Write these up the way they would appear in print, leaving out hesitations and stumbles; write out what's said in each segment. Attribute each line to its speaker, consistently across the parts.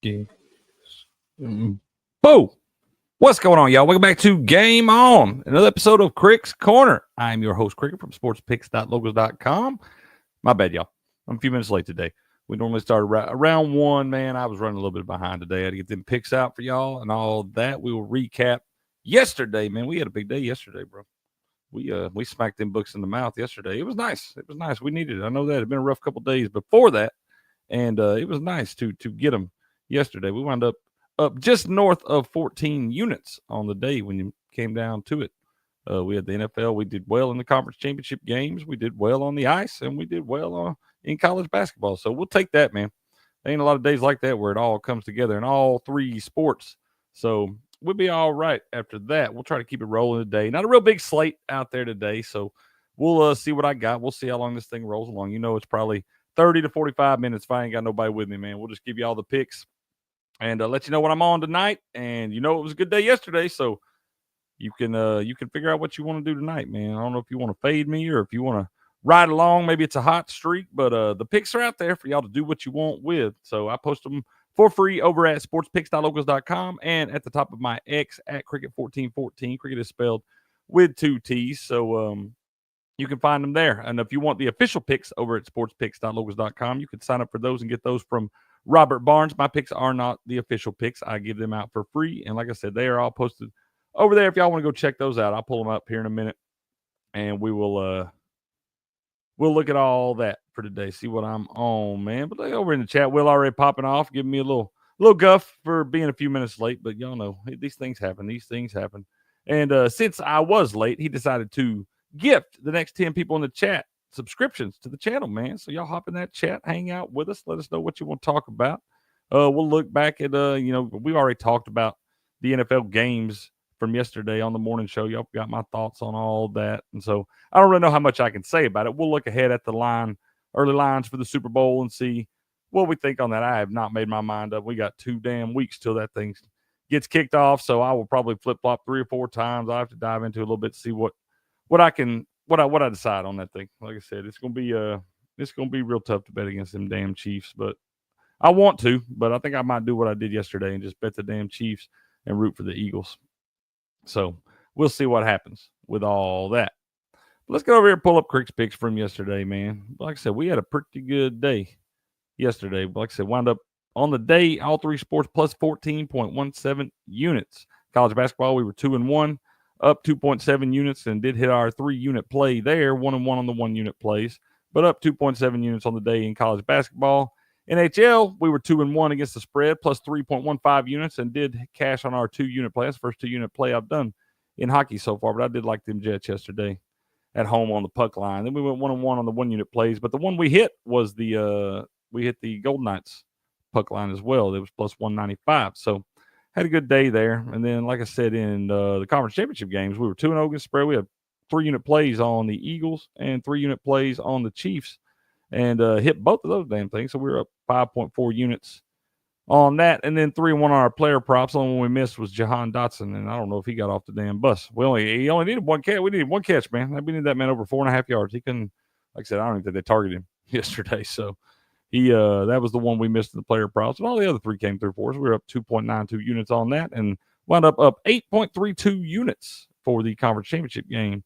Speaker 1: Yeah. Boo! What's going on, y'all? Welcome back to Game On, another episode of Crick's Corner. I'm your host, Cricket, from sportspicks.logos.com. My bad, y'all. I'm a few minutes late today. We normally start around 1, man. I was running a little bit behind today. I had to get them picks out for y'all and all that. We will recap yesterday, man. We had a big day yesterday, bro. We smacked them books in the mouth yesterday. It was nice. It was nice. We needed it. I know that. It had been a rough couple days before that, and it was nice to get them yesterday. We wound up just north of 14 units on the day when you came down to it. We had the NFL. We did well in the conference championship games. We did well on the ice, and we did well in college basketball. So we'll take that, man. There ain't a lot of days like that where it all comes together in all three sports. So we'll be all right after that. We'll try to keep it rolling today. Not a real big slate out there today, so we'll see what I got. We'll see how long this thing rolls along. You know, it's probably 30 to 45 minutes if I ain't got nobody with me, man. We'll just give you all the picks and let you know what I'm on tonight. And you know, it was a good day yesterday, so you can figure out what you want to do tonight, man. I don't know if you want to fade me or if you want to ride along. Maybe it's a hot streak, but the picks are out there for y'all to do what you want with. So I post them for free over at sportspicks.logos.com and at the top of my X at Cricket1414. Cricket is spelled with 2 T's. So you can find them there. And if you want the official picks over at sportspicks.logos.com, you can sign up for those and get those from Robert Barnes. My picks are not the official picks. I give them out for free. And like I said, they are all posted over there. If y'all want to go check those out, I'll pull them up here in a minute. And we will we'll look at all that for today, see what I'm on, man. But over in the chat, Will already popping off, giving me a little guff for being a few minutes late. But y'all know, these things happen. These things happen. And since I was late, he decided to gift the next 10 people in the chat subscriptions to the channel, man. So y'all hop in that chat, hang out with us, let us know what you want to talk about. We'll look back at we already talked about the NFL games from yesterday on the morning show. Y'all got my thoughts on all that, and so I don't really know how much I can say about it. We'll look ahead at the early lines for the Super Bowl and see what we think on that. I have not made my mind up. We got 2 damn weeks till that thing gets kicked off, so I will probably flip flop 3 or 4 times. I have to dive into a little bit to see what I decide on that thing. Like I said, it's gonna be real tough to bet against them damn Chiefs, but I want to. But I think I might do what I did yesterday and just bet the damn Chiefs and root for the Eagles. So we'll see what happens with all that. But let's go over here and pull up Crick's picks from yesterday, man. Like I said, we had a pretty good day yesterday. But like I said, wound up on the day, all 3 sports plus 14.17 units. College basketball, we were 2-1. Up 2.7 units and did hit our 3-unit play there, 1-1 on the 1-unit plays, but up 2.7 units on the day in college basketball. NHL, we were 2-1 against the spread, plus 3.15 units, and did cash on our 2-unit play. That's the first 2-unit play I've done in hockey so far, but I did like them Jets yesterday at home on the puck line. Then we went 1-1 on the 1-unit plays, but the one we hit was we hit the Golden Knights puck line as well. It was plus 195. So had a good day there. And then, like I said, in the conference championship games, we were 2-0 against spread. We had 3-unit plays on the Eagles and 3-unit plays on the Chiefs and hit both of those damn things. So we were up 5.4 units on that. And then 3-1 on our player props. The only one we missed was Jahan Dotson. And I don't know if he got off the damn bus. He only needed 1 catch. We needed 1 catch, man. We needed that man over 4.5 yards. He couldn't, like I said, I don't even think they targeted him yesterday. So that was the one we missed in the player props, and all the other 3 came through for us. We were up 2.92 units on that and wound up 8.32 units for the conference championship game.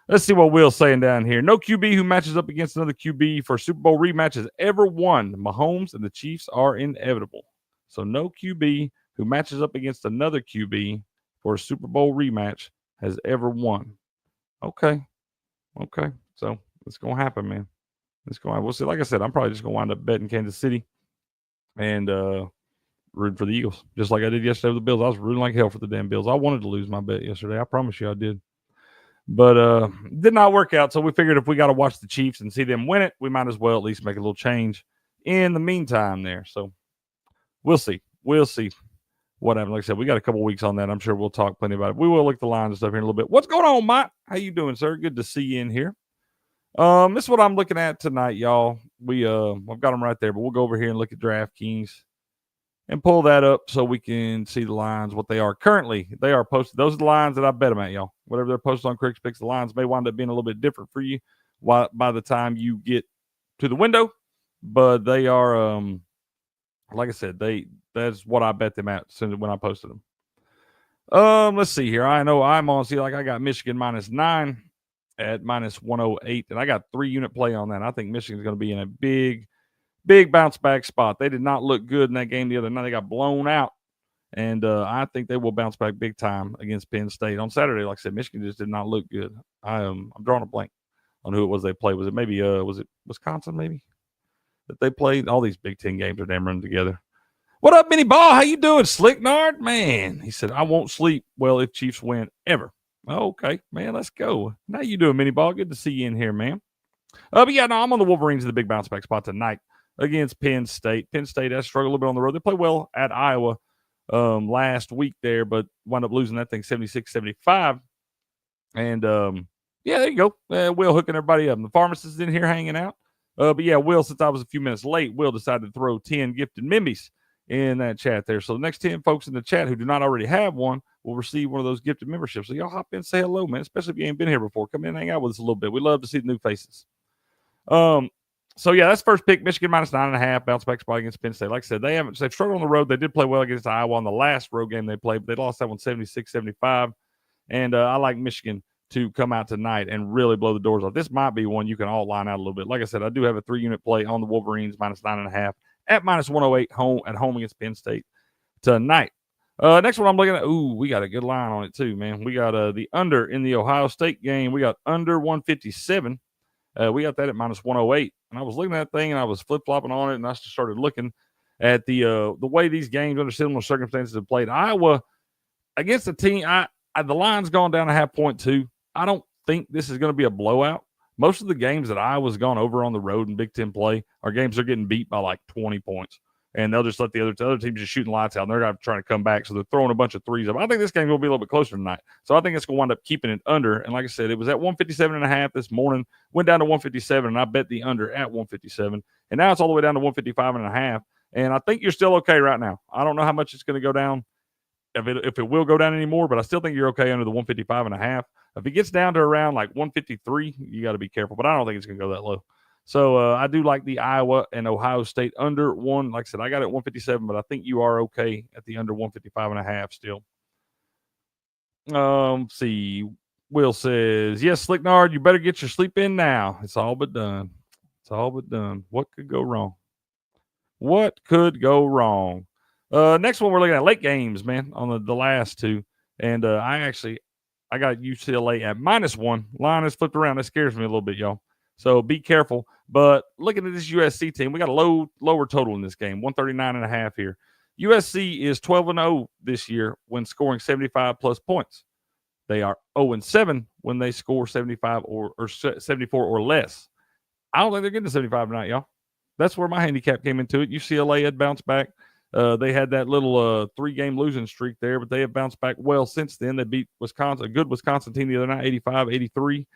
Speaker 1: Let's see what Will's saying down here. No QB who matches up against another QB for a Super Bowl rematch has ever won. Mahomes and the Chiefs are inevitable. So no QB who matches up against another QB for a Super Bowl rematch has ever won. Okay. So it's going to happen, man. We'll see. Like I said, I'm probably just going to wind up betting Kansas City and rooting for the Eagles, just like I did yesterday with the Bills. I was rooting like hell for the damn Bills. I wanted to lose my bet yesterday. I promise you I did. But did not work out, so we figured if we got to watch the Chiefs and see them win it, we might as well at least make a little change in the meantime there. So we'll see. We'll see what happens. Like I said, we got a couple weeks on that. I'm sure we'll talk plenty about it. We will look at the lines and stuff here in a little bit. What's going on, Mike? How you doing, sir? Good to see you in here. This is what I'm looking at tonight, y'all. I've got them right there, but we'll go over here and look at DraftKings and pull that up so we can see the lines, what they are currently. They are posted. Those are the lines that I bet them at, y'all. Whatever they're posted on Crick's Picks, the lines may wind up being a little bit different for you by the time you get to the window, but they are Like I said, that's what I bet them at when I posted them. Let's see here. I know I'm on. See, like I got Michigan -9 at -108, and I got 3-unit play on that. I think Michigan's going to be in a big bounce back spot. They did not look good in that game the other night. They got blown out, and I think they will bounce back big time against Penn State on Saturday. Like I said, Michigan just did not look good. I'm drawing a blank on who it was they played. Was it maybe was it Wisconsin maybe that they played? All these Big Ten games are damn running together. What up, Mini Ball? How you doing, Slicknard? Man, he said, I won't sleep well if Chiefs win ever. Okay, man, let's go. How you doing, Mini Ball? Good to see you in here, man. But yeah, no, I'm on the Wolverines in the big bounce back spot tonight against Penn State. Penn State has struggled a little bit on the road. They played well at Iowa last week there, but wound up losing that thing 76-75. And yeah, there you go. Will hooking everybody up. The pharmacist is in here hanging out. But yeah, Will, since I was a few minutes late, Will decided to throw 10 gifted Mimbies in that chat there. So the next 10 folks in the chat who do not already have one will receive one of those gifted memberships. So y'all hop in and say hello, man, especially if you ain't been here before. Come in and hang out with us a little bit. We love to see the new faces. So yeah, that's first pick. Michigan -9.5, bounce back spot against Penn State. Like I said, they've struggled on the road. They did play well against Iowa on the last road game they played, but they lost that one 76-75. And I like Michigan to come out tonight and really blow the doors off. This might be one you can all line out a little bit. Like I said, I do have a 3-unit play on the Wolverines -9.5 at -108 at home against Penn State tonight. Next one I'm looking at. Ooh, we got a good line on it too, man. We got the under in the Ohio State game. We got under 157. We got that at -108. And I was looking at that thing and I was flip-flopping on it, and I just started looking at the way these games under similar circumstances have played. Iowa against a team, the line's gone down a half point too. I don't think this is going to be a blowout. Most of the games that Iowa's gone over on the road in Big Ten play are games they're getting beat by like 20 points. And they'll just let the other teams just shooting lights out, and they're trying to come back. So they're throwing a bunch of threes up. I think this game will be a little bit closer tonight. So I think it's going to wind up keeping it under. And like I said, it was at 157.5 this morning, went down to 157, and I bet the under at 157. And now it's all the way down to 155.5. And I think you're still okay right now. I don't know how much it's going to go down, if it will go down anymore, but I still think you're okay under the 155.5. If it gets down to around like 153, you got to be careful. But I don't think it's going to go that low. So I do like the Iowa and Ohio State under one. Like I said, I got it at 157, but I think you are okay at the under 155.5 still. See, Will says, yes, Slicknard, you better get your sleep in now. It's all but done. It's all but done. What could go wrong? What could go wrong? Next one we're looking at late games, man, on the last two. And I got UCLA at -1. Line is flipped around. That scares me a little bit, y'all. So be careful. But looking at this USC team, we got a lower total in this game, 139.5 here. USC is 12-0 this year when scoring 75-plus points. They are 0-7 when they score 75 or 74 or less. I don't think they're getting to 75 tonight, y'all. That's where my handicap came into it. UCLA had bounced back. They had that little 3-game losing streak there, but they have bounced back well since then. They beat Wisconsin, a good Wisconsin team the other night, 85-83.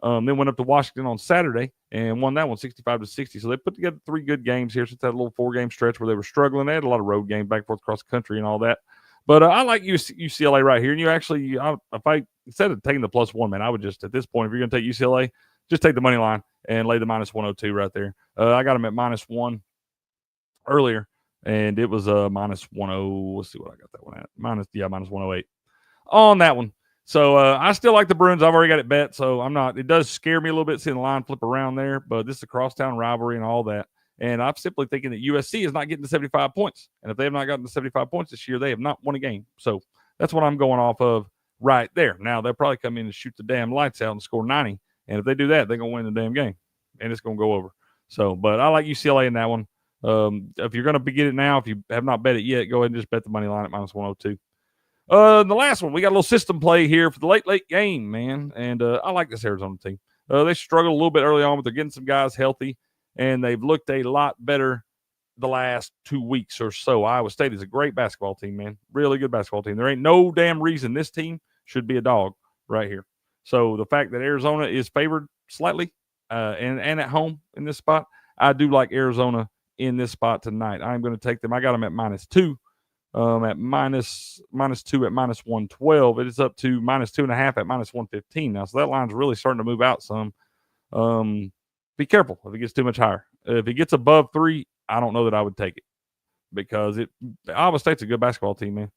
Speaker 1: Then went up to Washington on Saturday and won that one 65-60. So they put together 3 good games here since that little 4-game stretch where they were struggling. They had a lot of road games back and forth across the country and all that. But I like UCLA right here. And you actually, if I instead of taking the +1, man, I would just, at this point, if you're going to take UCLA, just take the money line and lay the -102 right there. I got them at -1 earlier, and it was -10. Let's see what I got that one at. -108 on that one. So I still like the Bruins. I've already got it bet, so I'm not. It does scare me a little bit seeing the line flip around there, but this is a crosstown rivalry and all that. And I'm simply thinking that USC is not getting to 75 points. And if they have not gotten to 75 points this year, they have not won a game. So that's what I'm going off of right there. Now, they'll probably come in and shoot the damn lights out and score 90. And if they do that, they're going to win the damn game. And it's going to go over. So, but I like UCLA in that one. If you're going to get it now, if you have not bet it yet, go ahead and just bet the money line at -102. The last one, we got a little system play here for the late game, man. And I like this Arizona team. They struggled a little bit early on, but they're getting some guys healthy, and they've looked a lot better the last 2 weeks or so. Iowa State is a great basketball team, man. Really good basketball team. There ain't no damn reason this team should be a dog right here. So the fact that Arizona is favored slightly and at home in this spot, I do like Arizona in this spot tonight. I'm going to take them. I got them at -2. At -2 at -112. It is up to -2.5 at -115 now. So that line's really starting to move out some. Be careful if it gets too much higher. If it gets above 3, I don't know that I would take it. because Iowa State's a good basketball team, man.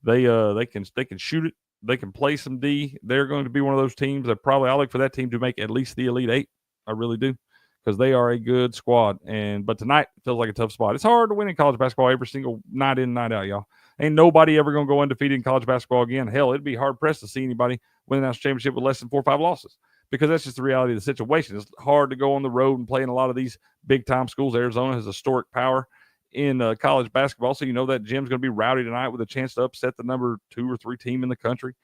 Speaker 1: They can shoot it. They can play some D. They're going to be one of those teams that I look for that team to make at least the Elite Eight. I really do, because they are a good squad. But tonight feels like a tough spot. It's hard to win in college basketball every single night in, night out, y'all. Ain't nobody ever going to go undefeated in college basketball again. Hell, it'd be hard pressed to see anybody win a national championship with less than 4 or 5 losses, because that's just the reality of the situation. It's hard to go on the road and play in a lot of these big time schools. Arizona has historic power in college basketball, so you know that gym's going to be rowdy tonight with a chance to upset the number 2 or 3 team in the country.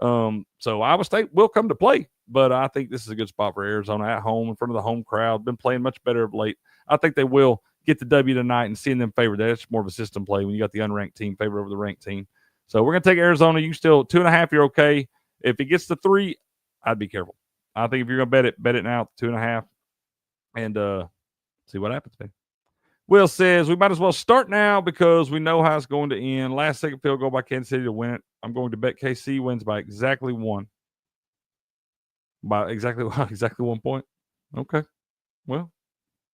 Speaker 1: So Iowa State will come to play, but I think this is a good spot for Arizona at home in front of the home crowd. Been playing much better of late. I think they will get the W tonight, and seeing them favored, that's more of a system play when you got the unranked team favored over the ranked team. So we're going to take Arizona. You still 2.5, you're okay. If it gets to 3, I'd be careful. I think if you're going to bet it now, 2.5, and see what happens, man. Will says, we might as well start now because we know how it's going to end. Last second field goal by Kansas City to win it. I'm going to bet KC wins by exactly 1. By exactly 1 point. Okay. Well,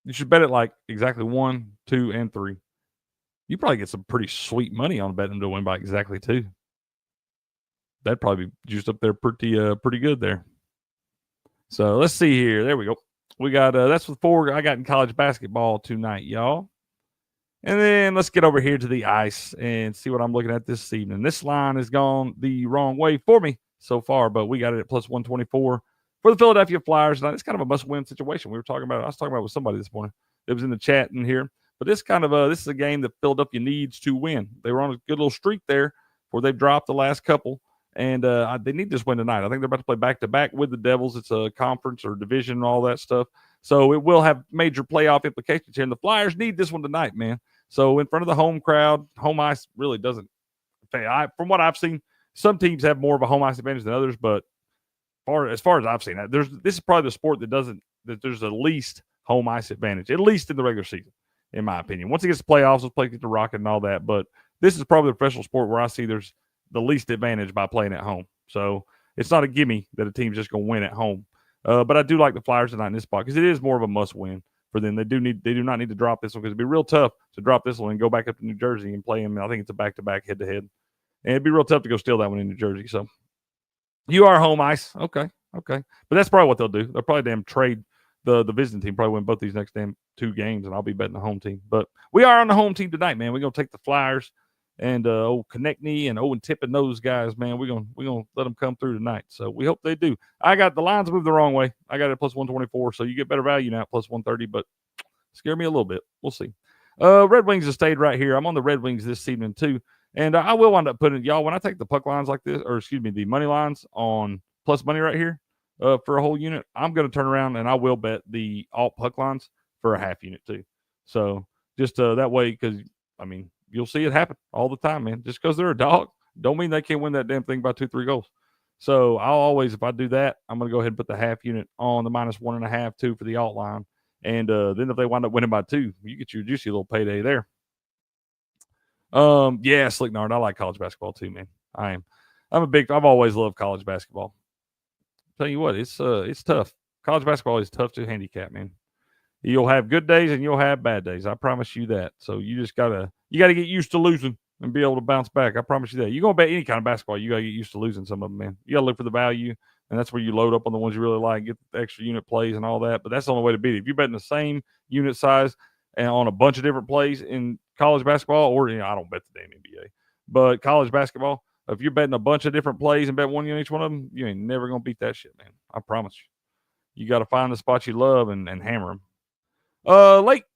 Speaker 1: you should bet it like exactly 1, 2, and 3. You probably get some pretty sweet money on betting them to win by exactly 2. That'd probably be juiced up there pretty good there. So let's see here. There we go. We got that's the 4 I got in college basketball tonight, y'all. And then let's get over here to the ice and see what I'm looking at this evening. This line has gone the wrong way for me so far, but we got it at plus 124 for the Philadelphia Flyers. Now, it's kind of a must-win situation. I was talking about it with somebody this morning. It was in the chat in here. But this is a game that Philadelphia needs to win. They were on a good little streak there where they've dropped the last couple. And they need this win tonight. I think they're about to play back-to-back with the Devils. It's a conference or division and all that stuff. So it will have major playoff implications here. And the Flyers need this one tonight, man. So in front of the home crowd, home ice really doesn't. From what I've seen, some teams have more of a home ice advantage than others. But as far as I've seen, this is probably the sport that there's the least home ice advantage, at least in the regular season, in my opinion. Once it gets to playoffs, let's play get the rocket and all that. But this is probably the professional sport where I see there's the least advantage by playing at home. So it's not a gimme that a team's just going to win at home. But I do like the Flyers tonight in this spot because it is more of a must-win for them. They do not need to drop this one because it'd be real tough to drop this one and go back up to New Jersey and play them. I think it's a back-to-back head-to-head. And it'd be real tough to go steal that one in New Jersey. So you are home ice. Okay. But that's probably what they'll do. They'll probably trade the visiting team, probably win both these next 2 games, and I'll be betting the home team. But we are on the home team tonight, man. We're going to take the Flyers. And old Konechny and Owen Tippett, those guys, man, we're gonna let them come through tonight. So we hope they do. I got the lines moved the wrong way. I got it plus 124, so you get better value now, plus 130, but scare me a little bit. We'll see. Red Wings have stayed right here. I'm on the Red Wings this evening too, and I will wind up putting y'all when I take the puck lines like this, or excuse me, the money lines on plus money right here for a whole unit. I'm gonna turn around and I will bet the alt puck lines for a half unit too. So just that way, because I mean. You'll see it happen all the time, man. Just because they're a dog, don't mean they can't win that damn thing by 2-3 goals. So I'll always, if I do that, I'm going to go ahead and put the half unit on the minus 1.5, 2 for the alt line. And then if they wind up winning by 2, you get your juicy little payday there. Yeah, Slick Nard, I like college basketball too, man. I've always loved college basketball. Tell you what, it's tough. College basketball is tough to handicap, man. You'll have good days and you'll have bad days. I promise you that. So you just gotta get used to losing and be able to bounce back. I promise you that. You're gonna bet any kind of basketball, you gotta get used to losing some of them, man. You gotta look for the value, and that's where you load up on the ones you really like, get the extra unit plays and all that. But that's the only way to beat it. If you're betting the same unit size and on a bunch of different plays in college basketball, or I don't bet the damn NBA, but college basketball, if you're betting a bunch of different plays and bet one unit each one of them, you ain't never gonna beat that shit, man. I promise you. You got to find the spots you love and hammer them.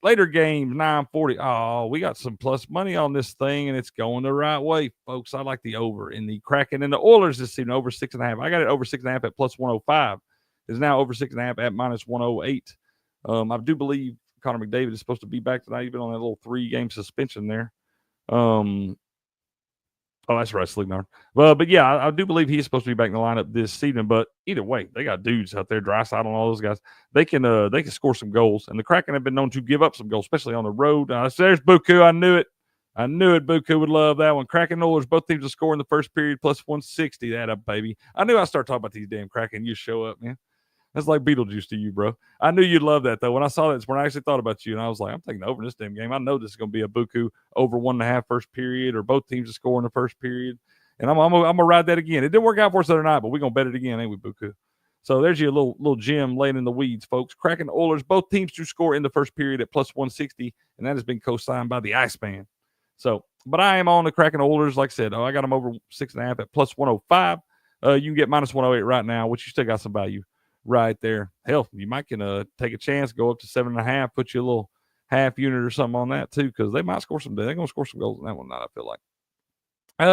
Speaker 1: Later games, 9:40. Oh, we got some plus money on this thing, and it's going the right way, folks. I like the over in the Kraken and the Oilers this season, over 6.5. I got it over 6.5 at plus 105. It's now over 6.5 at minus 108. I do believe Connor McDavid is supposed to be back tonight. He's been on that little 3-game suspension there. Oh, that's right, Slignard. Well, but yeah, I do believe he's supposed to be back in the lineup this season. But either way, they got dudes out there, Draisaitl and all those guys. They can score some goals, and the Kraken have been known to give up some goals, especially on the road. So there's Buku. I knew it. Buku would love that one. Kraken Oilers, both teams to score in the first period, plus 160. That up, baby. I knew I'd start talking about these damn Kraken. You show up, man. That's like Beetlejuice to you, bro. I knew you'd love that, though. When I saw that, it's when I actually thought about you, and I was like, I'm taking the over in this damn game. I know this is going to be a buku over 1.5 first period, or both teams to score in the first period. And I'm going to ride that again. It didn't work out for us the other night, but we're going to bet it again, ain't we, buku? So there's your little gem laying in the weeds, folks. Kraken Oilers, both teams to score in the first period at plus 160, and that has been co-signed by the Iceman. So, but I am on the Kraken Oilers. Like I said, I got them over 6.5 at plus 105. You can get minus 108 right now, which you still got some value right there. Hell, you might can take a chance, go up to 7.5, put you a little half unit or something on that too, because they might score some. They're going to score some goals in that one tonight, I feel like.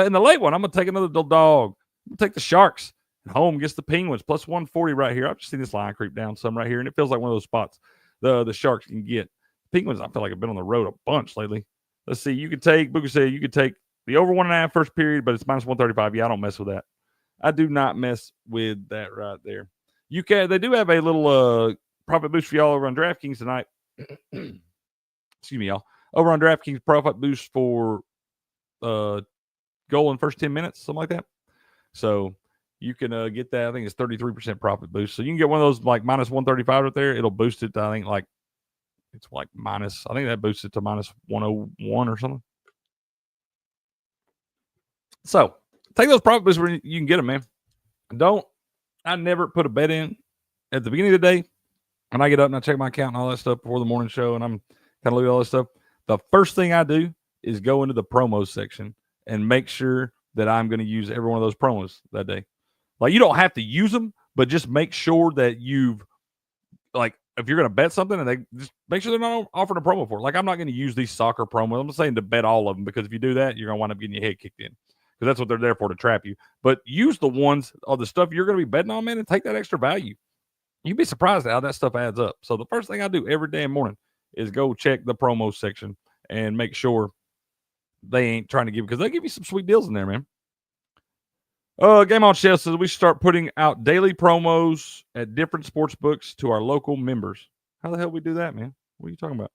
Speaker 1: In the late one, I'm going to take another dog. I'm going to take the Sharks. Home against the Penguins, plus 140 right here. I've just seen this line creep down some right here, and it feels like one of those spots the Sharks can get. Penguins, I feel like have been on the road a bunch lately. Let's see. You could take, Booker said, you could take the over 1.5 first period, but it's minus 135. Yeah, I don't mess with that. I do not mess with that right there. They do have a little profit boost for y'all over on DraftKings tonight. Excuse me, y'all. Over on DraftKings, profit boost for goal in first 10 minutes, something like that. So you can get that. I think it's 33% profit boost. So you can get one of those like minus 135 right there. It'll boost it to, I think, like, it's like minus, I think that boosts it to minus 101 or something. So take those profit boosts where you can get them, man. I never put a bet in at the beginning of the day. When I get up and I check my account and all that stuff before the morning show, and I'm kind of looking at all this stuff, the first thing I do is go into the promos section and make sure that I'm going to use every one of those promos that day. Like, you don't have to use them, but just make sure that you've, like, if you're going to bet something, and they just make sure they're not offering a promo for it. Like, I'm not going to use these soccer promos. I'm not saying to bet all of them, because if you do that, you're going to wind up getting your head kicked in, because that's what they're there for, to trap you. But use the ones of the stuff you're going to be betting on, man, and take that extra value. You'd be surprised how that stuff adds up. So the first thing I do every damn morning is go check the promo section and make sure they ain't trying to give, because they give you some sweet deals in there, man. Game On Chef says we should start putting out daily promos at different sports books to our local members. How the hell we do that, man? What are you talking about?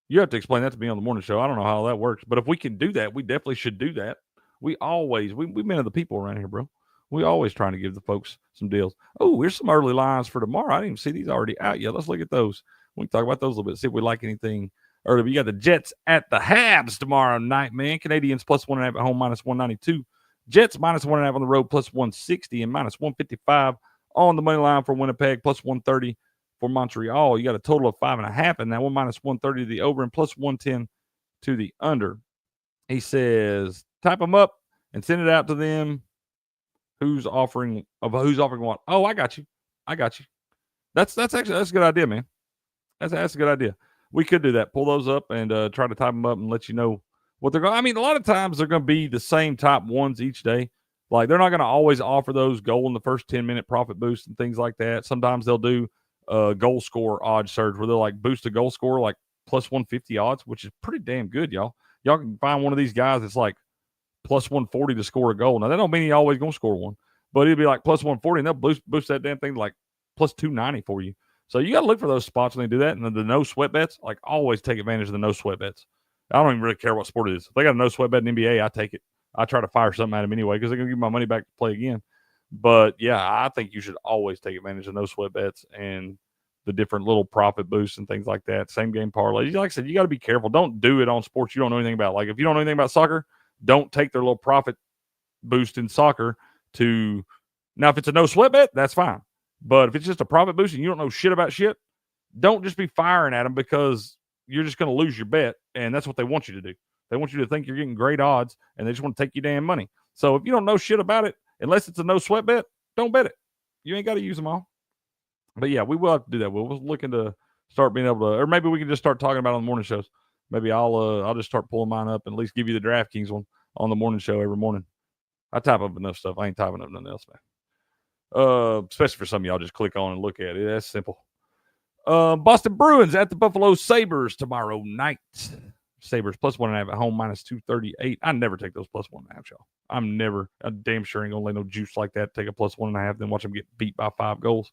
Speaker 1: You have to explain that to me on the morning show. I don't know how that works, but if we can do that, we definitely should do that. We've been to the people around here, bro. We always trying to give the folks some deals. Oh, here's some early lines for tomorrow. I didn't even see these already out yet. Let's look at those. We can talk about those a little bit, see if we like anything early. But you got the Jets at the Habs tomorrow night, man. Canadians plus 1.5 at home, minus 192. Jets minus 1.5 on the road, plus 160, and minus 155 on the money line for Winnipeg, plus 130 for Montreal. You got a total of 5.5 in that one, minus 130 to the over and plus 110 to the under. He says, type them up and send it out to them. Who's offering what? Oh, I got you. That's a good idea, man. That's a good idea. We could do that. Pull those up and try to type them up and let you know what they're going. I mean, a lot of times they're going to be the same top ones each day. Like, they're not going to always offer those goal in the first 10-minute profit boost and things like that. Sometimes they'll do goal score odds surge where they'll like boost a goal score like plus 150 odds, which is pretty damn good, y'all. Y'all can find one of these guys that's like plus 140 to score a goal. Now, that don't mean he always going to score one, but it'll be like plus 140, and they'll boost that damn thing to like plus 290 for you. So you got to look for those spots when they do that. And the no sweat bets, like, always take advantage of the no sweat bets. I don't even really care what sport it is. If they got a no sweat bet in NBA, I take it. I try to fire something at them anyway, because they're going to give my money back to play again. But, yeah, I think you should always take advantage of no sweat bets and the different little profit boosts and things like that. Same game parlays. Like I said, you got to be careful. Don't do it on sports you don't know anything about. Like, if you don't know anything about soccer, don't take their little profit boost in soccer to – now, if it's a no sweat bet, that's fine. But if it's just a profit boost and you don't know shit about shit, don't just be firing at them, because you're just going to lose your bet, and that's what they want you to do. They want you to think you're getting great odds, and they just want to take your damn money. So if you don't know shit about it, unless it's a no sweat bet, don't bet it. You ain't got to use them all. But yeah, we will have to do that. We're looking to start being able to, or maybe we can just start talking about it on the morning shows. Maybe I'll just start pulling mine up and at least give you the DraftKings one on the morning show every morning. I type up enough stuff. I ain't typing up nothing else, man. Especially for some of y'all, just click on and look at it. That's simple. Boston Bruins at the Buffalo Sabres tomorrow night. Sabres plus 1.5 at home, minus 238. I never take those plus 1.5, y'all. I'm damn sure ain't gonna lay no juice like that. Take a plus 1.5, then watch them get beat by 5 goals.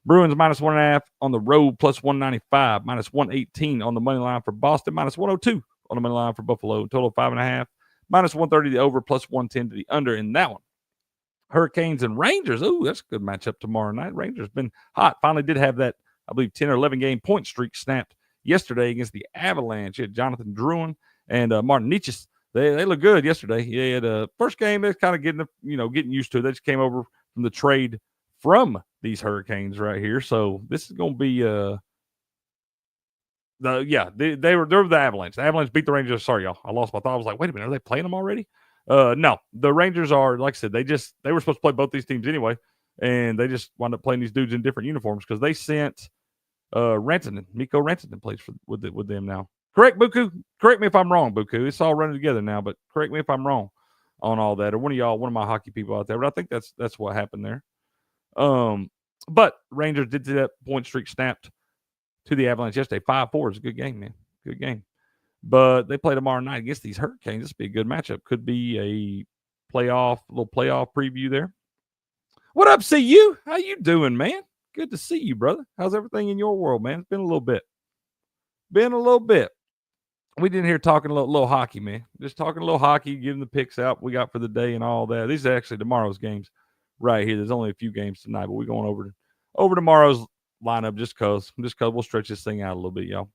Speaker 1: Bruins minus 1.5 on the road, plus 195, minus 118 on the money line for Boston, minus 102 on the money line for Buffalo. Total of 5.5, minus 130 to the over, plus 110 to the under in that one. Hurricanes and Rangers. Ooh, that's a good matchup tomorrow night. Rangers been hot. Finally did have that, I believe, 10 or 11 game point streak snapped yesterday against the Avalanche. You had Jonathan Drouin and Martin Nietzsche. They look good yesterday. Yeah, the first game they're kind of getting used to it. They just came over from the trade from these Hurricanes right here. So this is going to be they were the Avalanche. The Avalanche beat the Rangers. Sorry, y'all. I lost my thought. I was like, wait a minute, are they playing them already? No, the Rangers are, like I said, they were supposed to play both these teams anyway, and they just wound up playing these dudes in different uniforms because they sent Rantanen. Mikko Rantanen plays with them now. Correct, Buku? Correct me if I'm wrong, Buku. It's all running together now, but correct me if I'm wrong on all that, or one of my hockey people out there. But I think that's what happened there. But Rangers did that point streak snapped to the Avalanche yesterday. 5-4 is a good game, man. Good game. But they play tomorrow night against these Hurricanes. This will be a good matchup. Could be a little playoff preview there. What up, CU? How you doing, man? Good to see you, brother. How's everything in your world, man? It's been a little bit. We didn't hear talking a little hockey, man. Just talking a little hockey, giving the picks out we got for the day and all that. These are actually tomorrow's games right here. There's only a few games tonight, but we're going over tomorrow's lineup just cause we'll stretch this thing out a little bit, y'all.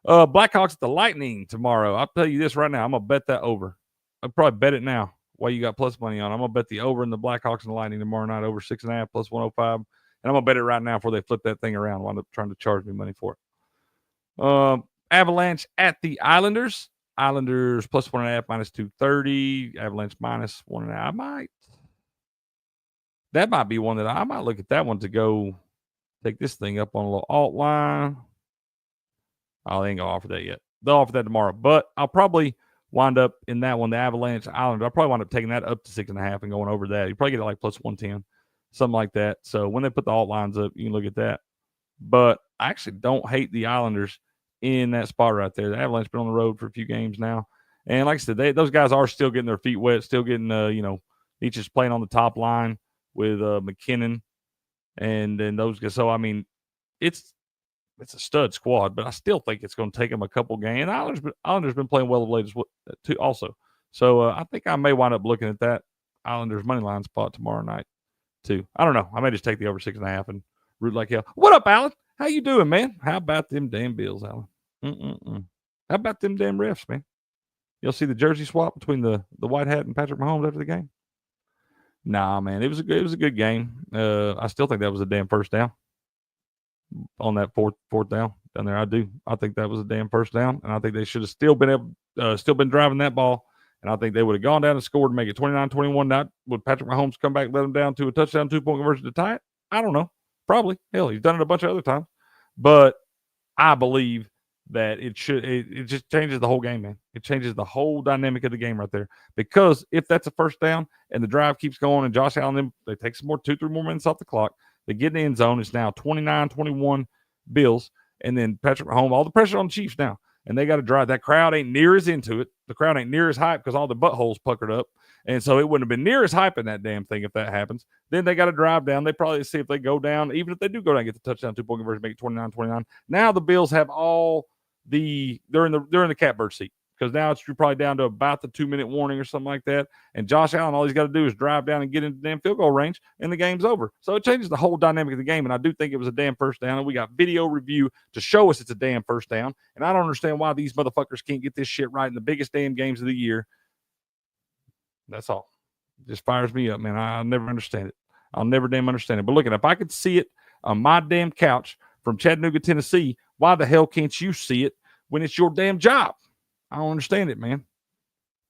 Speaker 1: Blackhawks at the Lightning tomorrow. I'll tell you this right now. I'm gonna bet that over. I'll probably bet it now. While you got plus money on, I'm gonna bet the over in the Blackhawks and the Lightning tomorrow night over 6.5 plus 105. And I'm gonna bet it right now before they flip that thing around. Wind up trying to charge me money for it. Avalanche at the Islanders. Islanders plus 1.5 minus 230. Avalanche minus 1.5. That might be one that I might look at that one to go take this thing up on a little alt line. Oh, they ain't gonna offer that yet. They'll offer that tomorrow, but I'll probably wind up in that one, the Avalanche Islanders. I'll probably wind up taking that up to 6.5 and going over that. You probably get it like plus 110, something like that. So when they put the alt lines up, you can look at that. But I actually don't hate the Islanders in that spot right there. The Avalanche been on the road for a few games now, and like I said, those guys are still getting their feet wet, still getting each is playing on the top line with McKinnon, and then those guys. So I mean, it's a stud squad, but I still think it's going to take them a couple games. Islanders been playing well of late too, also. So I think I may wind up looking at that Islanders money line spot tomorrow night too. I don't know. I may just take the over 6.5 and root like hell. What up, Alan? How you doing, man? How about them damn Bills, Alan? How about them damn refs, man? You'll see the jersey swap between the white hat and Patrick Mahomes after the game. Nah, man, it was a good game. I still think that was a damn first down on that fourth down there. I think that was a damn first down, and I think they should have still been driving that ball, and I think they would have gone down and scored and make it 29-21. Not would Patrick Mahomes come back, let them down to a touchdown, 2-point conversion to tie it? I don't know. Probably. Hell, he's done it a bunch of other times, but I believe that it just changes the whole game, man. It changes the whole dynamic of the game right there, because if that's a first down and the drive keeps going and Josh Allen, they take 2-3 more minutes off the clock. They get in the end zone. It's now 29-21 Bills. And then Patrick Mahomes, all the pressure on the Chiefs now. And they got to drive. That crowd ain't near as into it. The crowd ain't near as hype because all the buttholes puckered up. And so it wouldn't have been near as hype in that damn thing if that happens. Then they got to drive down. They probably see if they go down. Even if they do go down and get the touchdown, 2-point conversion, make it 29-29. Now the Bills have all they're in the catbird seat. Because now you're probably down to about the 2-minute warning or something like that. And Josh Allen, all he's got to do is drive down and get into the damn field goal range, and the game's over. So it changes the whole dynamic of the game, and I do think it was a damn first down. And we got video review to show us it's a damn first down. And I don't understand why these motherfuckers can't get this shit right in the biggest damn games of the year. That's all. It just fires me up, man. I'll never understand it. I'll never damn understand it. But look, if I could see it on my damn couch from Chattanooga, Tennessee, why the hell can't you see it when it's your damn job? I don't understand it, man.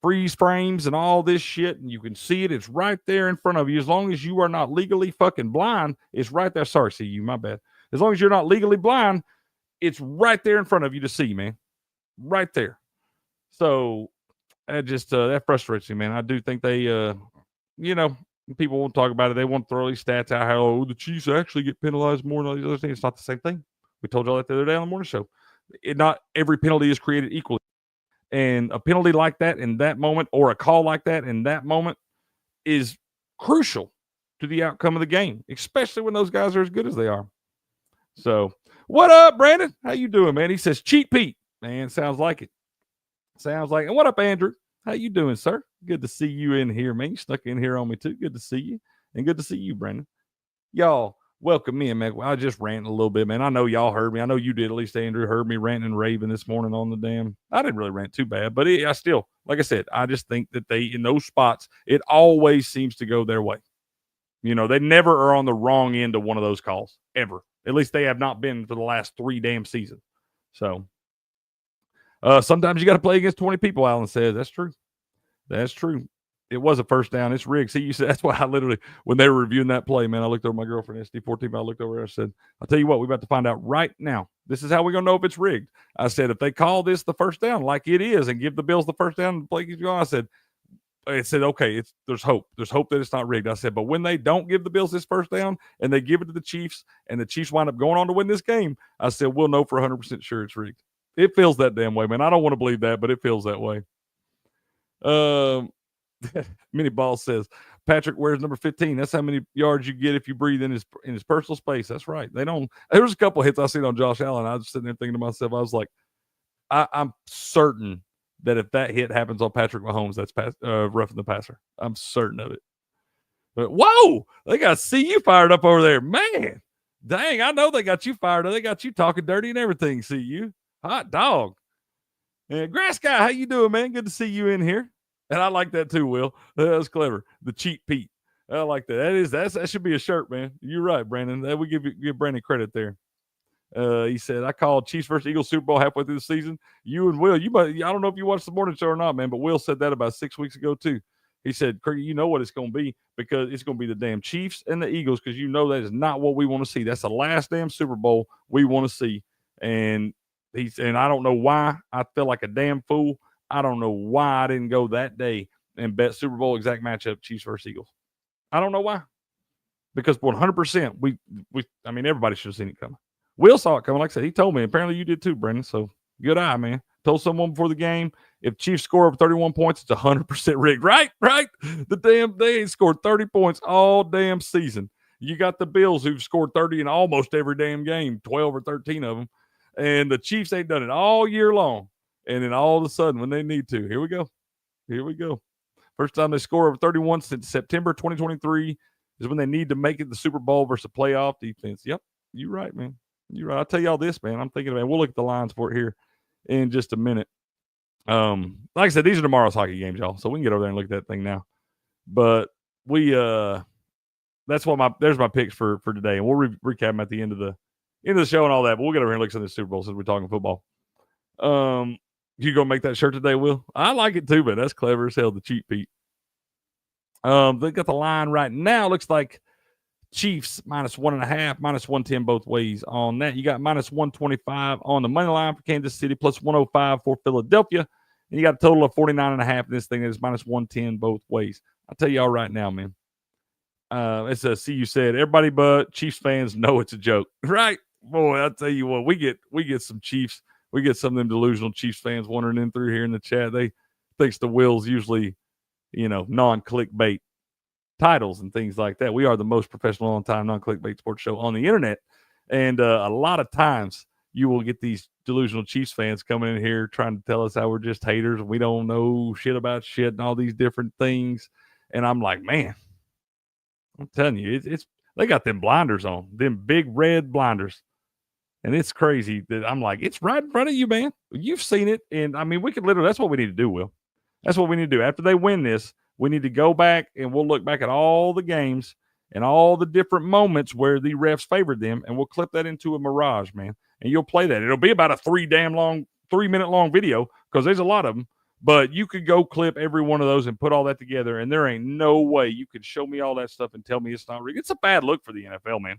Speaker 1: Freeze frames and all this shit, and you can see it. It's right there in front of you. As long as you are not legally fucking blind, it's right there. Sorry, see you, my bad. As long as you're not legally blind, it's right there in front of you to see, man. Right there. So that frustrates me, man. I do think they, people won't talk about it. They won't throw these stats out. How the Chiefs actually get penalized more than all these other things. It's not the same thing. We told y'all that the other day on the morning show. Not every penalty is created equally. And a penalty like that in that moment, or a call like that in that moment, is crucial to the outcome of the game, especially when those guys are as good as they are. So, what up, Brandon? How you doing, man? He says, Cheat Pete. Man, sounds like it. Sounds like it. And what up, Andrew? How you doing, sir? Good to see you in here, man. You snuck in here on me, too. Good to see you. And good to see you, Brandon. Y'all, welcome in, man. I just ranting a little bit, man. I know y'all heard me. I know you did. At least Andrew heard me ranting and raving this morning on the damn. I didn't really rant too bad, but I still, like I said, I just think that they, in those spots, it always seems to go their way. You know, they never are on the wrong end of one of those calls, ever. At least they have not been for the last 3 damn seasons. So, sometimes you got to play against 20 people, Alan says. That's true. That's true. It was a first down. It's rigged. See, you said that's why I literally, when they were reviewing that play, man, I looked over my girlfriend, SD14. I looked over there. I said, I'll tell you what, we're about to find out right now. This is how we're going to know if it's rigged. I said, if they call this the first down like it is and give the Bills the first down and the play keeps going, I said, okay, there's hope. There's hope that it's not rigged. I said, but when they don't give the Bills this first down and they give it to the Chiefs and the Chiefs wind up going on to win this game, I said, we'll know for 100% sure it's rigged. It feels that damn way, man. I don't want to believe that, but it feels that way. Mini Ball says Patrick wears number 15. That's how many yards you get if you breathe in his personal space. That's right. They don't. There was a couple hits I seen on Josh Allen. I was sitting there thinking to myself, I was like, I'm certain that if that hit happens on Patrick Mahomes, that's roughing the passer. I'm certain of it. But whoa, they got to see you fired up over there, man. Dang, I know they got you fired up. They got you talking dirty and everything. See you, hot dog. And Grass Guy, how you doing, man? Good to see you in here. And I like that too, Will. That was clever. The cheap Pete. I like that. That should be a shirt, man. You're right, Brandon. We give Brandon credit there. He said, I called Chiefs versus Eagles Super Bowl halfway through the season. You and Will, I don't know if you watched the morning show or not, man, but Will said that about 6 weeks ago too. He said, Craig, you know what it's going to be because it's going to be the damn Chiefs and the Eagles because you know that is not what we want to see. That's the last damn Super Bowl we want to see. And I don't know why. I feel like a damn fool. I don't know why I didn't go that day and bet Super Bowl exact matchup Chiefs versus Eagles. I don't know why. Because 100%, everybody should have seen it coming. Will saw it coming. Like I said, he told me. Apparently you did too, Brendan. So good eye, man. Told someone before the game, if Chiefs score over 31 points, it's 100% rigged. Right? They ain't scored 30 points all damn season. You got the Bills who've scored 30 in almost every damn game, 12 or 13 of them. And the Chiefs ain't done it all year long. And then all of a sudden, when they need to, here we go. First time they score over 31 since September 2023 is when they need to make it the Super Bowl versus a playoff defense. Yep, you're right, man. You're right. I'll tell y'all this, man. I'm thinking about it. We'll look at the lines for it here in just a minute. Like I said, these are tomorrow's hockey games, y'all. So we can get over there and look at that thing now. But there's my picks for today, and we'll recap them at the end of the show and all that. But we'll get over here and look at some of the Super Bowl since we're talking football. You gonna make that shirt today, Will? I like it too, but that's clever as hell, the cheap Pete. They got the line right now. Looks like Chiefs -1.5, -110 both ways on that. You got -125 on the money line for Kansas City, +105 for Philadelphia. And you got a total of 49.5 in this thing. It's -110 both ways. I'll tell y'all right now, man. It's a see you said everybody but Chiefs fans know it's a joke. Right? Boy, I'll tell you what, we get some Chiefs. We get some of them delusional Chiefs fans wandering in through here in the chat. They thinks the Will's usually, non-clickbait titles and things like that. We are the most professional on-time non-clickbait sports show on the internet. And a lot of times you will get these delusional Chiefs fans coming in here trying to tell us how we're just haters and we don't know shit about shit and all these different things. And I'm like, man, I'm telling you, it's they got them blinders on, them big red blinders. And it's crazy that I'm like, it's right in front of you, man. You've seen it. And we could literally, that's what we need to do, Will. That's what we need to do. After they win this, we need to go back and we'll look back at all the games and all the different moments where the refs favored them. And we'll clip that into a mirage, man. And you'll play that. It'll be about a 3-minute long video because there's a lot of them. But you could go clip every one of those and put all that together. And there ain't no way you could show me all that stuff and tell me it's not rigged. It's a bad look for the NFL, man.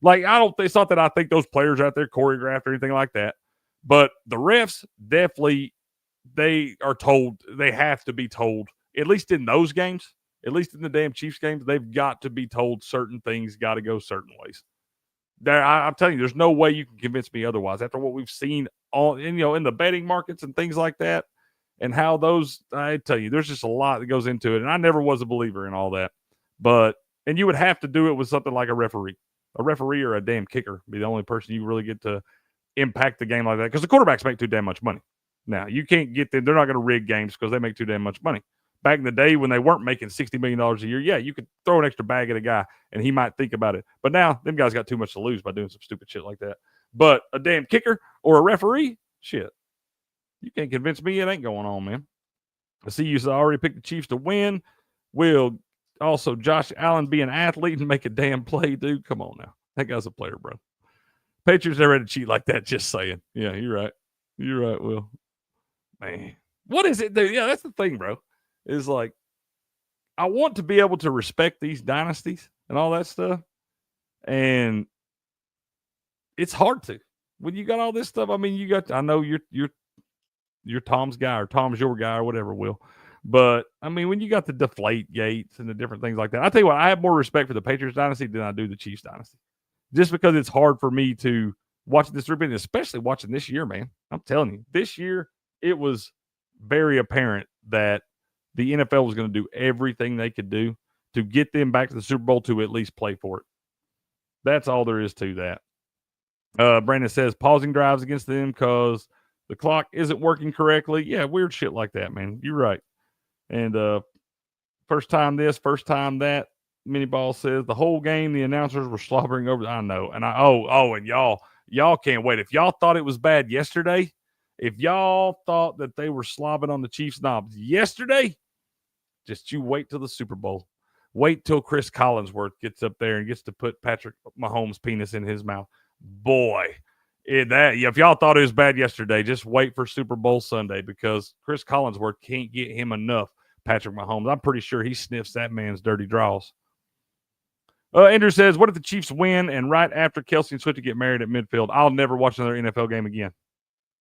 Speaker 1: Like, it's not that I think those players out there choreographed or anything like that, but the refs definitely, they have to be told, at least in those games, at least in the damn Chiefs games, they've got to be told certain things got to go certain ways. I'm telling you, there's no way you can convince me otherwise after what we've seen in the betting markets and things like that and how those, I tell you, there's just a lot that goes into it. And I never was a believer in all that, and you would have to do it with something like a referee. A referee or a damn kicker be the only person you really get to impact the game like that because the quarterbacks make too damn much money. Now, you can't get them. They're not going to rig games because they make too damn much money. back in the day when they weren't making $60 million a year, yeah, you could throw an extra bag at a guy and he might think about it. But now them guys got too much to lose by doing some stupid shit like that. But a damn kicker or a referee, shit, you can't convince me it ain't going on, man. I see you already picked the Chiefs to win. Will also Josh Allen be an athlete and make a damn play, dude? Come on now. That guy's a player, bro. Patriots are ready to cheat like that, just saying. Yeah, you're right. You're right, Will. Man, what is it, dude? Yeah, that's the thing, bro. Is like, I want to be able to respect these dynasties and all that stuff. And it's hard to. When you got all this stuff, I mean, I know you're Tom's guy or Tom's your guy or whatever, Will. But, I mean, when you got the deflate gates and the different things like that, I tell you what, I have more respect for the Patriots dynasty than I do the Chiefs dynasty. Just because it's hard for me to watch this group, and especially watching this year, man. I'm telling you, this year, it was very apparent that the NFL was going to do everything they could do to get them back to the Super Bowl to at least play for it. That's all there is to that. Brandon says pausing drives against them because the clock isn't working correctly. Yeah, weird shit like that, man. You're right. And first time this, first time that. Mini Ball says the whole game the announcers were slobbering over. I know, and and y'all can't wait. If y'all thought it was bad yesterday, if y'all thought that they were slobbing on the Chiefs knobs yesterday, just you wait till the Super Bowl. Wait till Chris Collinsworth gets up there and gets to put Patrick Mahomes' penis in his mouth. Boy, if y'all thought it was bad yesterday, just wait for Super Bowl Sunday because Chris Collinsworth can't get him enough Patrick Mahomes. I'm pretty sure he sniffs that man's dirty draws. Andrew says, what if the Chiefs win and right after Kelsey and Swift to get married at midfield? I'll never watch another NFL game again,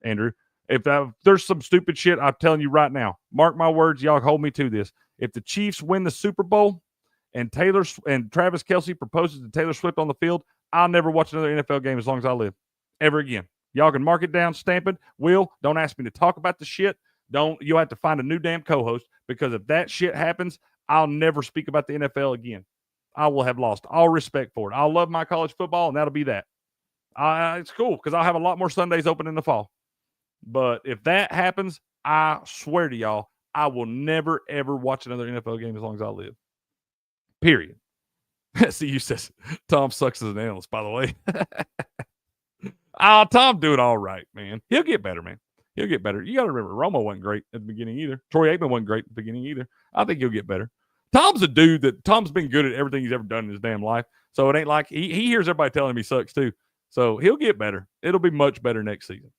Speaker 1: Andrew. If there's some stupid shit, I'm telling you right now, mark my words, y'all hold me to this. If the Chiefs win the Super Bowl and Travis Kelce proposes to Taylor Swift on the field, I'll never watch another NFL game as long as I live, ever again. Y'all can mark it down, stamp it. Will, don't ask me to talk about the shit. You'll have to find a new damn co-host because if that shit happens, I'll never speak about the NFL again. I will have lost all respect for it. I'll love my college football, and that'll be that. It's cool because I'll have a lot more Sundays open in the fall. But if that happens, I swear to y'all, I will never, ever watch another NFL game as long as I live. Period. See, you says Tom sucks as an analyst, by the way. Tom doing all right, man. He'll get better, man. He'll get better. You got to remember, Romo wasn't great at the beginning either. Troy Aikman wasn't great at the beginning either. I think he'll get better. Tom's a dude Tom's been good at everything he's ever done in his damn life. So it ain't like he hears everybody telling him he sucks too. So he'll get better. It'll be much better next season.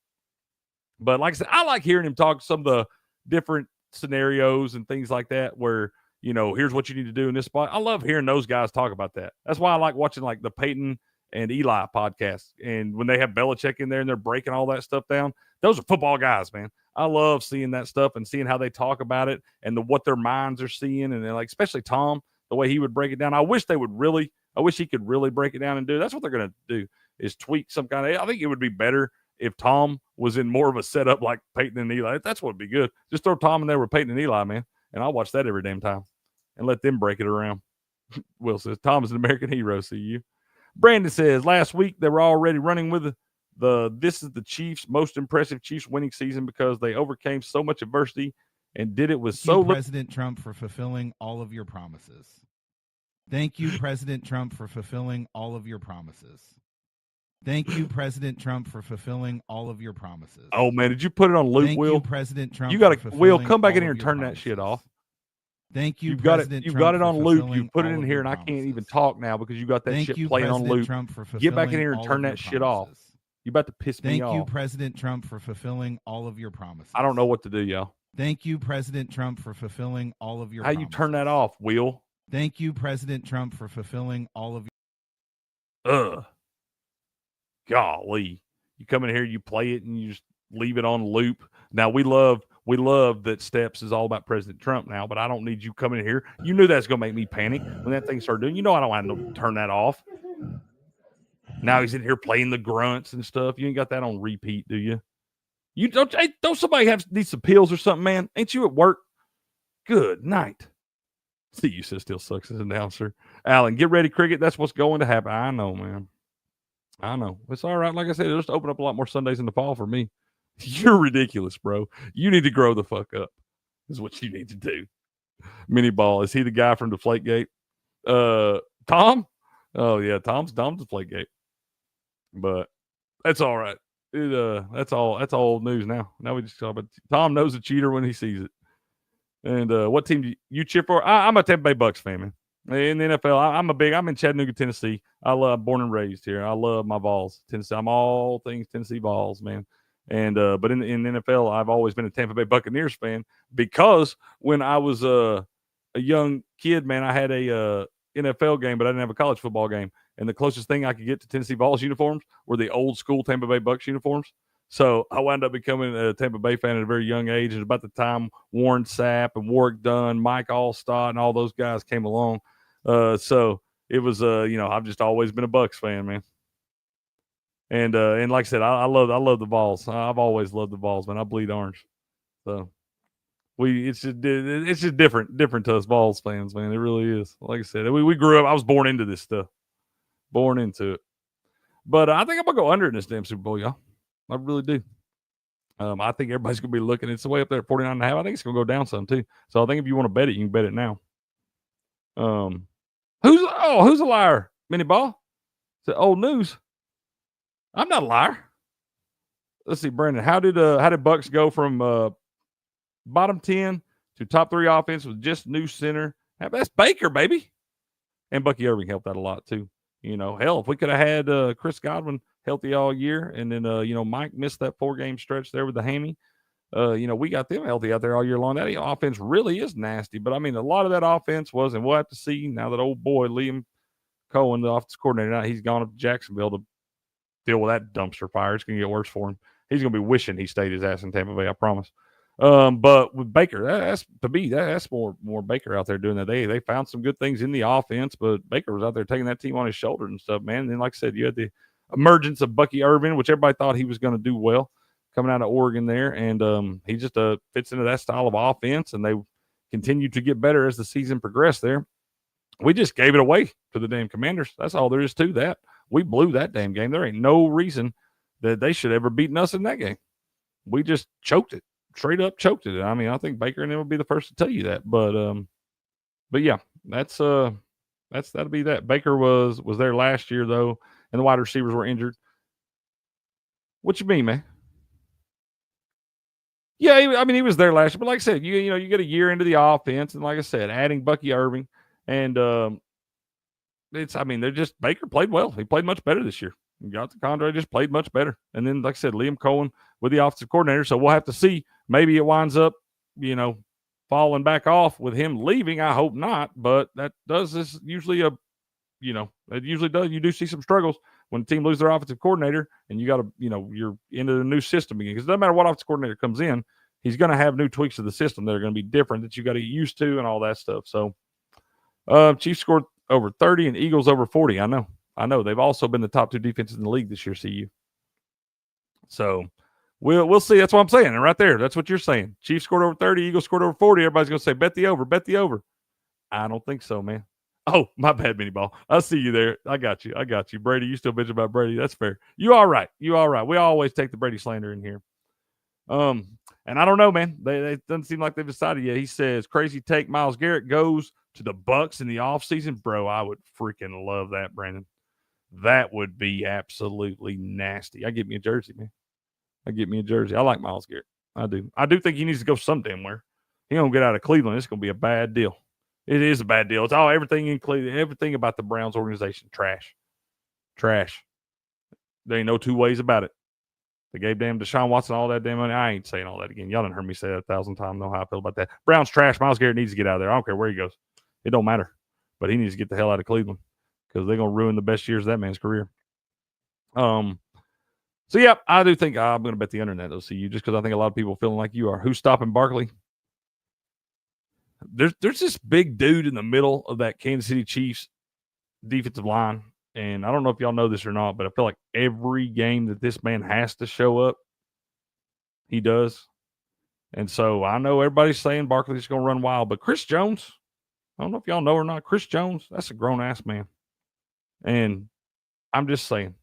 Speaker 1: But like I said, I like hearing him talk some of the different scenarios and things like that where, here's what you need to do in this spot. I love hearing those guys talk about that. That's why I like watching like the Peyton and Eli podcast. And when they have Belichick in there and they're breaking all that stuff down, those are football guys, man. I love seeing that stuff and seeing how they talk about it and what their minds are seeing. And then like, especially Tom, the way he would break it down. I wish he could really break it down and do. That's what they're going to do is tweak some kind of, I think it would be better if Tom was in more of a setup like Peyton and Eli. That's what would be good. Just throw Tom in there with Peyton and Eli, man. And I'll watch that every damn time and let them break it around. Will says, Tom is an American hero. See you. Brandon says, last week they were already running with this is the Chiefs' most impressive Chiefs winning season because they overcame so much adversity and did it with so little.
Speaker 2: President Trump for fulfilling all of your promises. Thank you, President Trump, for fulfilling all of your promises. Thank you, President Trump, for fulfilling all of your promises.
Speaker 1: Oh, man, did you put it on loop,
Speaker 2: Thank
Speaker 1: Will?
Speaker 2: You, President Trump.
Speaker 1: You got to, Will, come back in here and turn that shit off.
Speaker 2: Thank you,
Speaker 1: You've got
Speaker 2: President
Speaker 1: it. You've
Speaker 2: Trump
Speaker 1: got it on loop. You put it in here, and
Speaker 2: promises.
Speaker 1: I can't even talk now because you got that
Speaker 2: Thank
Speaker 1: shit
Speaker 2: you,
Speaker 1: playing
Speaker 2: President
Speaker 1: on loop.
Speaker 2: Trump, for
Speaker 1: Get back in here and
Speaker 2: all
Speaker 1: turn
Speaker 2: of
Speaker 1: that
Speaker 2: your
Speaker 1: shit off.
Speaker 2: promises.
Speaker 1: You about to piss me off.
Speaker 2: Thank you, President Trump, for fulfilling all of your promises.
Speaker 1: I don't know what to do, y'all.
Speaker 2: Thank you, President Trump, for fulfilling all of your
Speaker 1: How
Speaker 2: promises.
Speaker 1: you turn that off, Will?
Speaker 2: Thank you, President Trump, for fulfilling all of your...
Speaker 1: Golly. You come in here, you play it, and you just leave it on loop. Now, we love that Steps is all about President Trump now, but I don't need you coming in here. You knew that's going to make me panic when that thing started doing. You know I don't want to turn that off. Now he's in here playing the grunts and stuff. You ain't got that on repeat, do you? You don't somebody need some pills or something, man? Ain't you at work? Good night. See, you said still sucks as an announcer. Alan, get ready, Cricket. That's what's going to happen. I know, man. I know. It's all right. Like I said, it'll just open up a lot more Sundays in the fall for me. You're ridiculous, bro. You need to grow the fuck up is what you need to do. Mini ball. Is he the guy from Deflategate? Tom? Oh yeah, Tom's Deflategate. But that's all right. That's all old news now. Now we just talk about Tom knows a cheater when he sees it. And what team do you cheer for? I'm a Tampa Bay Bucks fan, man. In the NFL, I'm in Chattanooga, Tennessee. Born and raised here. I love my Vols, Tennessee. I'm all things Tennessee Vols, man. And but in the NFL, I've always been a Tampa Bay Buccaneers fan because when I was a young kid, man, I had a NFL game, but I didn't have a college football game. And the closest thing I could get to Tennessee Vols uniforms were the old school Tampa Bay Bucks uniforms. So I wound up becoming a Tampa Bay fan at a very young age. And about the time Warren Sapp and Warwick Dunn, Mike Allstott, and all those guys came along. So it was, I've just always been a Bucks fan, man. And like I said, I love the Vols. I've always loved the Vols, man. I bleed orange. So it's just different to us Vols fans, man. It really is. Like I said, we grew up. I was born into this stuff, born into it. But I think I'm gonna go under in this damn Super Bowl, y'all. I really do. I think everybody's going to be looking. It's way up there at 49.5. I think it's going to go down some too. So I think if you want to bet it, you can bet it now. Who's a liar? Mini ball? Is it old news? I'm not a liar. Let's see, Brandon. How did Bucks go from bottom 10 to top 3 offense with just new center? That's Baker, baby. And Bucky Irving helped out a lot too. Hell, if we could have had Chris Godwin healthy all year, and then Mike missed that 4-game stretch there with the hammy. We got them healthy out there all year long. That offense really is nasty. But I mean, a lot of that offense was, and we'll have to see now that old boy Liam Cohen, the offensive coordinator, now he's gone up to Jacksonville to deal with that dumpster fire. It's going to get worse for him. He's going to be wishing he stayed his ass in Tampa Bay, I promise. But with Baker, that's more Baker out there doing that. They found some good things in the offense, but Baker was out there taking that team on his shoulder and stuff, man. And then, like I said, you had the emergence of Bucky Irving, which everybody thought he was going to do well coming out of Oregon there. And he just fits into that style of offense, and they continued to get better as the season progressed there. We just gave it away to the damn Commanders. That's all there is to that. We blew that damn game. There ain't no reason that they should ever beaten us in that game. We just choked it. Straight up choked it. I mean, I think Baker and him will be the first to tell you that. But yeah, that'll be that. Baker was there last year though, and the wide receivers were injured. What you mean, man? Yeah, he was there last year, but like I said, you get a year into the offense, and like I said, adding Bucky Irving, and Baker played well. He played much better this year. He got the contract, just played much better. And then, like I said, Liam Cohen with the offensive coordinator. So we'll have to see. Maybe it winds up, falling back off with him leaving. I hope not. But that is usually it usually does. You do see some struggles when the team loses their offensive coordinator and you got to, you're into the new system again. Because it doesn't matter what offensive coordinator comes in, he's going to have new tweaks to the system that are going to be different that you got to get used to and all that stuff. So Chiefs scored over 30 and Eagles over 40. I know. They've also been the top 2 defenses in the league this year, CU. So we'll see. That's what I'm saying. And right there, that's what you're saying. Chiefs scored over 30, Eagles scored over 40. Everybody's going to say, bet the over. I don't think so, man. Oh, my bad, Mini Ball. I see you there. I got you. Brady, you still bitch about Brady. That's fair. You all right. We always take the Brady slander in here. And I don't know, man. They doesn't seem like they've decided yet. He says, crazy take, Myles Garrett goes to the Bucks in the offseason. Bro, I would freaking love that, Brandon. That would be absolutely nasty. I get me a jersey, man. I like Myles Garrett. I do. I do think he needs to go some damn where. He don't get out of Cleveland. It's going to be a bad deal. It is a bad deal. It's everything in Cleveland, everything about the Browns organization. Trash. There ain't no two ways about it. They gave damn Deshaun Watson all that damn money. I ain't saying all that again. Y'all done heard me say that 1,000 times. Know how I feel about that. Browns trash. Myles Garrett needs to get out of there. I don't care where he goes. It don't matter. But he needs to get the hell out of Cleveland because they're going to ruin the best years of that man's career. So, yeah, I do think I'm going to bet the under that, though, CU, just because I think a lot of people feeling like you are. Who's stopping Barkley? There's this big dude in the middle of that Kansas City Chiefs defensive line. And I don't know if y'all know this or not, but I feel like every game that this man has to show up, he does. And so I know everybody's saying Barkley's going to run wild, but Chris Jones, I don't know if y'all know or not, Chris Jones, that's a grown-ass man. And I'm just saying,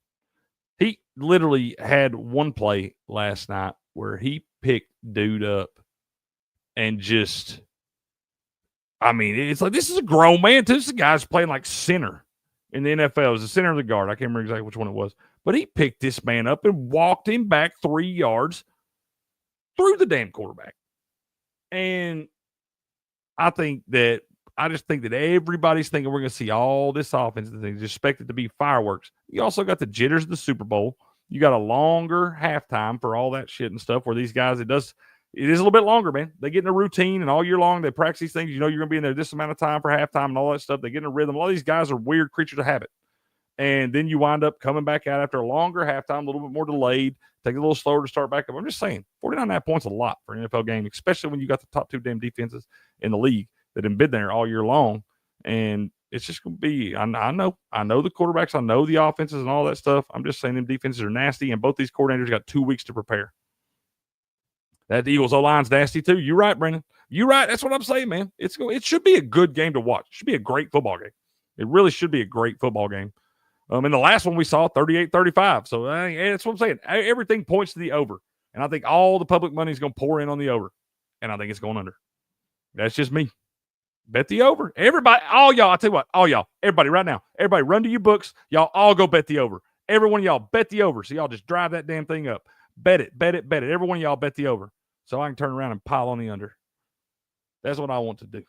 Speaker 1: he literally had one play last night where he picked dude up and just I mean, it's like this is a grown man. This is a guy's playing like center in the NFL. It was the center of the guard. I can't remember exactly which one it was. But he picked this man up and walked him back 3 yards through the damn quarterback. And I just think that everybody's thinking we're going to see all this offense and things. Expect it to be fireworks. You also got the jitters of the Super Bowl. You got a longer halftime for all that shit and stuff where these guys, it is a little bit longer, man. They get in a routine and all year long they practice these things. You know you're going to be in there this amount of time for halftime and all that stuff. They get in a rhythm. All these guys are weird creatures of habit. And then you wind up coming back out after a longer halftime, a little bit more delayed, take it a little slower to start back up. I'm just saying, 49.5 points is a lot for an NFL game, especially when you got the top 2 damn defenses in the league that have been there all year long. And it's just going to be, I know the quarterbacks, I know the offenses and all that stuff. I'm just saying them defenses are nasty, and both these coordinators got 2 weeks to prepare. That Eagles O-line's nasty too. You're right, Brendan. You're right. That's what I'm saying, man. It should be a good game to watch. It should be a great football game. It really should be a great football game. In the last one we saw 38-35. So that's what I'm saying. Everything points to the over. And I think all the public money is going to pour in on the over. And I think it's going under. That's just me. Bet the over. Everybody, all y'all, I tell you what, all y'all, everybody right now, everybody run to your books. Y'all all go bet the over. Every one of y'all bet the over. So y'all just drive that damn thing up. Bet it. Every one of y'all bet the over. So I can turn around and pile on the under. That's what I want to do.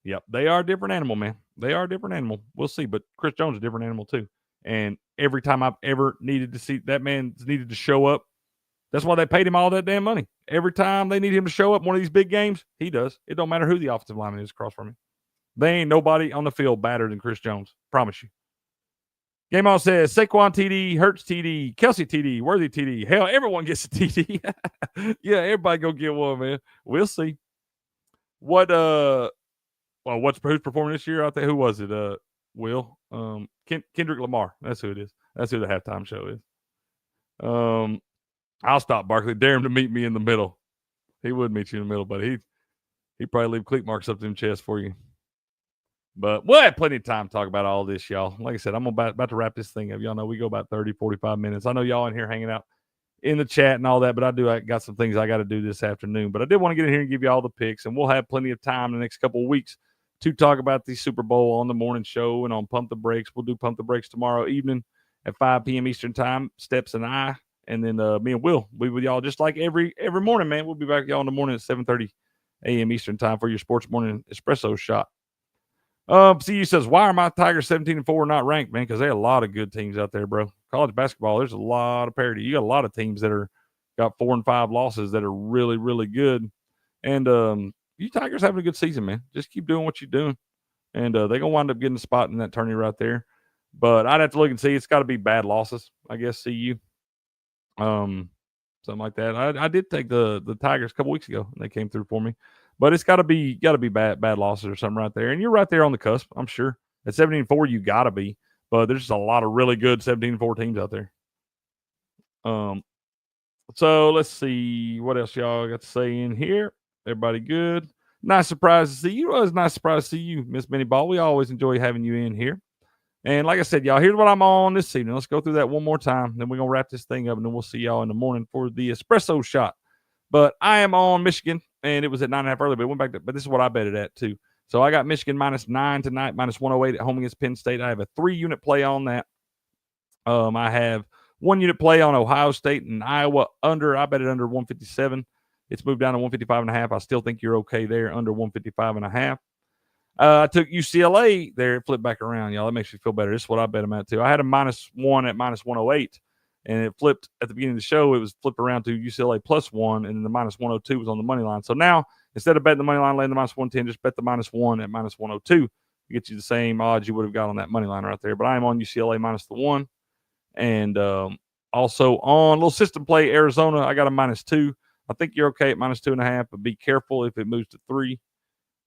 Speaker 1: Yep, they are a different animal, man. They are a different animal. We'll see, but Chris Jones is a different animal too. And every time I've ever needed to see that man's needed to show up, that's why they paid him all that damn money. Every time they need him to show up in one of these big games, he does. It don't matter who the offensive lineman is across from him. They ain't nobody on the field better than Chris Jones. Promise you. Game On says Saquon TD, Hurts TD, Kelsey TD, Worthy TD. Hell, everyone gets a TD. Yeah, everybody go get one, man. We'll see. Who's performing this year out there? Who was it? Will Kendrick Lamar. That's who it is. That's who the halftime show is. I'll stop Barkley. Dare him to meet me in the middle. He would meet you in the middle, but he'd probably leave cleat marks up in the chest for you. But we'll have plenty of time to talk about all this, y'all. Like I said, I'm about to wrap this thing up. Y'all know we go about 30, 45 minutes. I know y'all in here hanging out in the chat and all that, but I got some things I got to do this afternoon. But I did want to get in here and give you all the picks, and we'll have plenty of time in the next couple of weeks to talk about the Super Bowl on the morning show and on Pump the Brakes. We'll do Pump the Brakes tomorrow evening at 5 p.m. Eastern time, Steps and I. And then me and Will be with y'all just like every morning, man. We'll be back with y'all in the morning at 7:30 a.m. Eastern time for your Sports Morning Espresso Shot. CU says, why are my Tigers 17-4 not ranked, man? Because there are a lot of good teams out there, bro. College basketball, there's a lot of parity. You got a lot of teams that got 4 and 5 losses that are really, really good. And you Tigers having a good season, man. Just keep doing what you're doing. And they're going to wind up getting a spot in that tourney right there. But I'd have to look and see. It's got to be bad losses, I guess, CU. Something like that. I did take the Tigers a couple weeks ago, and they came through for me. But it's got to be bad losses or something right there. And you're right there on the cusp, I'm sure. At 17-4, you got to be. But there's just a lot of really good 17-4 teams out there. So let's see what else y'all got to say in here. Everybody good? Nice surprise to see you. It was a nice surprise to see you, Miss Benny Ball. We always enjoy having you in here. And like I said, y'all, here's what I'm on this evening. Let's go through that one more time. Then we're going to wrap this thing up, and then we'll see y'all in the morning for the espresso shot. But I am on Michigan, and it was at 9.5 earlier, but it went back to, but this is what I bet it at too. So I got Michigan -9 tonight, -108 at home against Penn State. I have a 3-unit play on that. I have 1-unit play on Ohio State and Iowa under. I bet it under 157. It's moved down to 155.5. I still think you're okay there, under 155.5. I took UCLA there. It flipped back around, y'all. That makes me feel better. This is what I bet them at too. I had a -1 at -108, and it flipped at the beginning of the show. It was flipped around to UCLA +1, and then the -102 was on the money line. So now, instead of betting the money line, laying the -110, just bet the -1 at -102. It gets you the same odds you would have got on that money line right there. But I am on UCLA -1. And also on a little system play, Arizona, I got a -2. I think you're okay at -2.5, but be careful if it moves to 3.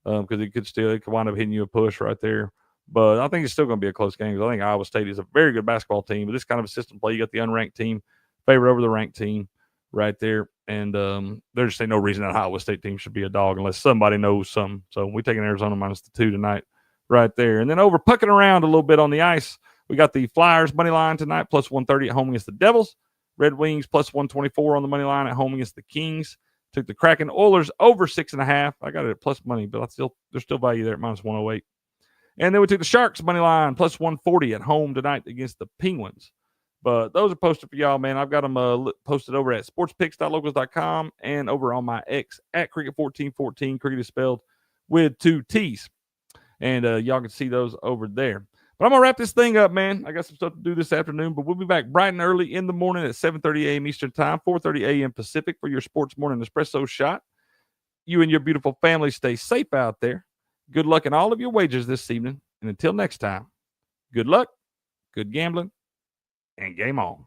Speaker 1: Because it could wind up hitting you a push right there. But I think it's still going to be a close game because I think Iowa State is a very good basketball team. But this kind of a system play, you got the unranked team favored over the ranked team right there. And there's just ain't no reason that Iowa State team should be a dog unless somebody knows something. So we're taking Arizona -2 tonight right there. And then over pucking around a little bit on the ice, we got the Flyers money line tonight, +130 at home against the Devils. Red Wings +124 on the money line at home against the Kings. Took the Kraken Oilers over 6.5. I got it at plus money, but there's still value there at minus 108. And then we took the Sharks money line plus 140 at home tonight against the Penguins. But those are posted for y'all, man. I've got them posted over at sportspicks.locals.com and over on my X at cricket1414. Cricket is spelled with 2 T's. And y'all can see those over there. But I'm going to wrap this thing up, man. I got some stuff to do this afternoon, but we'll be back bright and early in the morning at 7:30 a.m. Eastern Time, 4:30 a.m. Pacific for your Sports Morning Espresso Shot. You and your beautiful family stay safe out there. Good luck in all of your wagers this evening. And until next time, good luck, good gambling, and game on.